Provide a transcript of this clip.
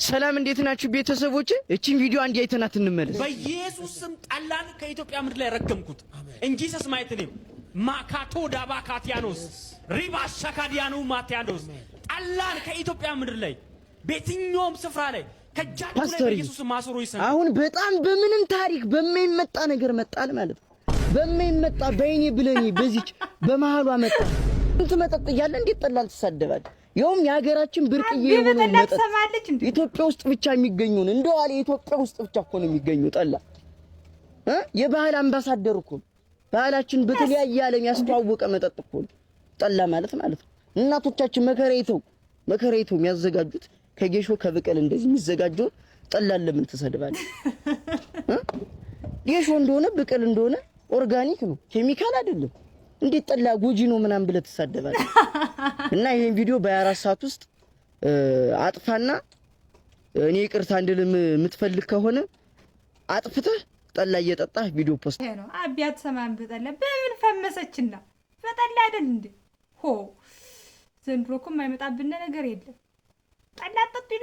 ሰላም እንዴት ናችሁ ቤተሰቦች? እቺን ቪዲዮ አንድ አይተናት እንመለስ። በኢየሱስ ስም ጠላን ከኢትዮጵያ ምድር ላይ ረገምኩት እንጂ ሰስማይት ነው ማካቶ ዳባ ካቲያኖስ ሪባ ሻካዲያኑ ማቲያኖስ ጠላን ከኢትዮጵያ ምድር ላይ በየትኛውም ስፍራ ላይ ከጃቱ ላይ በኢየሱስ ማሰሮ ይሰማ። አሁን በጣም በምንም ታሪክ በማይመጣ ነገር መጣል ማለት ነው። በማይመጣ በእኔ ብለኔ በዚች በመሃሏ መጣ። እንት መጠጥ እያለ እንዴት ጠላን ትሳደባል? የውም የሀገራችን ብርቅዬ የሆነው መጠጥ ኢትዮጵያ ውስጥ ብቻ የሚገኙን እንደው አለ ኢትዮጵያ ውስጥ ብቻ እኮ ነው የሚገኙ ጠላ የባህል አምባሳደር እኮ ባህላችን በተለያየ ዓለም ያስተዋወቀ መጠጥ እኮ ጠላ ማለት ነው። እናቶቻችን መከረይተው የሚያዘጋጁት ከጌሾ ከብቅል እንደዚህ የሚዘጋጀው ጠላ ለምን ተሰድባለ? ጌሾ እንደሆነ ብቅል እንደሆነ ኦርጋኒክ ነው፣ ኬሚካል አይደለም። እንዴት ጠላ ጎጂ ነው ምናምን ብለ ተሳደባለ? እና ይሄን ቪዲዮ በ24 ሰዓት ውስጥ አጥፋና እኔ ይቅርታ እንድልም የምትፈልግ ከሆነ አጥፍተህ ጠላ እየጠጣህ ቪዲዮ ፖስት ነው። አቢያት ሰማን በጠላ በምን ፈመሰችና በጠላ አይደል እንዴ? ሆ ዘንድሮ እኮ የማይመጣብን ነገር የለም።